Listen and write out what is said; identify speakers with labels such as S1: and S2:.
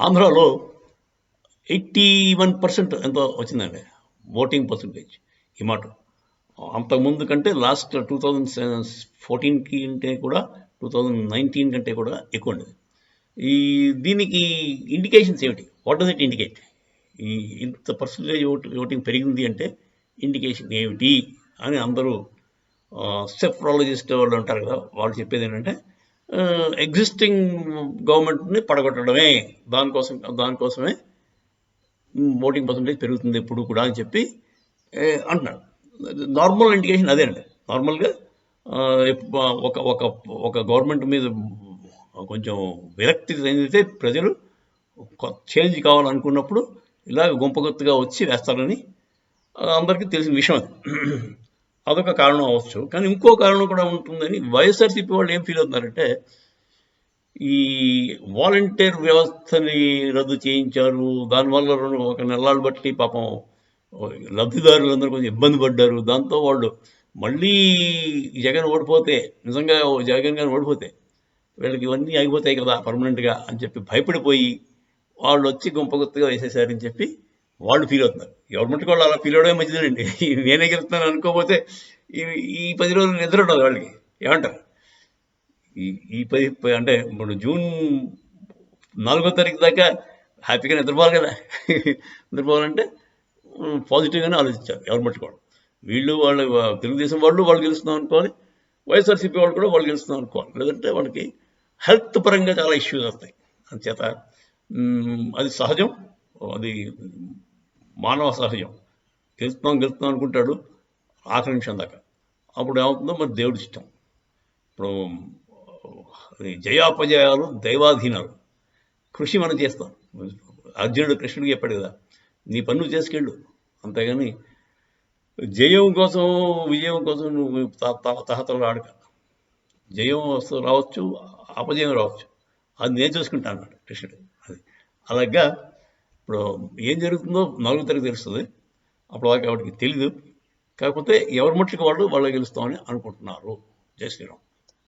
S1: ఆంధ్రాలో 81% ఎంతో వచ్చిందండి ఓటింగ్ పర్సంటేజ్. ఈ మాట అంతకుముందు కంటే లాస్ట్ 2014కి కంటే కూడా 2019 కంటే కూడా ఎక్కువ ఉండేది. దీనికి ఇండికేషన్స్ ఏమిటి? What does it indicate? ఈ ఇంత పర్సంటేజ్ ఓటింగ్ పెరిగింది అంటే ఇండికేషన్ ఏమిటి అని అందరూ సెఫ్రాలజిస్ట్ వాళ్ళు ఉంటారు కదా, వాళ్ళు చెప్పేది ఏంటంటే ఎగ్జిస్టింగ్ గవర్నమెంట్ని పడగొట్టడమే, దానికోసమే ఓటింగ్ పర్సంటేజ్ పెరుగుతుంది ఎప్పుడు కూడా అని చెప్పి అంటున్నాడు. నార్మల్ ఇండికేషన్ అదే అండి. నార్మల్గా ఒక ఒక ఒక గవర్నమెంట్ మీద కొంచెం విరక్తి చెందితే ప్రజలు చేంజ్ కావాలనుకున్నప్పుడు ఇలాగ గుంపగొత్తుగా వచ్చి వేస్తారని అందరికీ తెలిసిన విషయం అది. అదొక కారణం అవ్వచ్చు. కానీ ఇంకో కారణం కూడా ఉంటుందని వైఎస్ఆర్సీపీ వాళ్ళు ఏం ఫీల్ అవుతున్నారంటే, ఈ వాలంటీర్ వ్యవస్థని రద్దు చేయించారు, దానివల్ల ఒక నెలలు బట్టి పాపం లబ్ధిదారులందరూ కొంచెం ఇబ్బంది పడ్డారు. దాంతో వాళ్ళు మళ్ళీ జగన్ ఓడిపోతే, నిజంగా జగన్ గారిని ఓడిపోతే వీళ్ళకి ఇవన్నీ అయిపోతాయి కదా పర్మనెంట్గా అని చెప్పి భయపడిపోయి వాళ్ళు వచ్చి గుంపగుత్తగా వేసేసారని చెప్పి వాళ్ళు ఫీల్ అవుతున్నారు. గవర్నమెంట్ వాళ్ళు అలా ఫీల్ అవడమే మంచిదేనండి. నేనే గెలుస్తున్నాను అనుకోకపోతే ఈ 10 రోజులు నిద్ర ఉండదు వాళ్ళకి. ఏమంటారు? ఈ 10 అంటే ఇప్పుడు జూన్ 4వ తారీఖు దాకా హ్యాపీగా నిద్రపోవాలి కదా. నిద్రపోవాలంటే పాజిటివ్గానే ఆలోచించారు గవర్నమెంట్ కూడా. వాళ్ళు తెలుగుదేశం వాళ్ళు గెలుస్తున్నాం అనుకోవాలి, వైఎస్ఆర్సీపీ వాళ్ళు కూడా వాళ్ళు గెలుస్తున్నాం అనుకోవాలి. లేదంటే వాళ్ళకి హెల్త్ పరంగా చాలా ఇష్యూస్ వస్తాయి. అందుచేత అది సహజం, అది మానవ సహజం. గెలుస్తున్నాం అనుకుంటాడు ఆఖరి నిమిషం దాకా. అప్పుడు ఏమవుతుందో మరి దేవుడి ఇష్టం. ఇప్పుడు జయాపజయాలు దైవాధీనాలు. కృషి మనం చేస్తాం. అర్జునుడు కృష్ణుడికి చెప్పాడు కదా, నీ పన్ను చేసుకెళ్ళు, అంతేగాని జయం కోసం విజయం కోసం నువ్వు తహతలు ఆడక. జయం రావచ్చు, అపజయం రావచ్చు, అది నేను చూసుకుంటా అన్నాడు కృష్ణుడు. అది అలాగా ఇప్పుడు ఏం జరుగుతుందో 4వ తారీఖు తెలుస్తుంది. అప్పుడు వాడికి తెలీదు. కాకపోతే ఎవరి మట్టుకు వాళ్ళు గెలుస్తామని అనుకుంటున్నారు. జై శ్రీరామ్.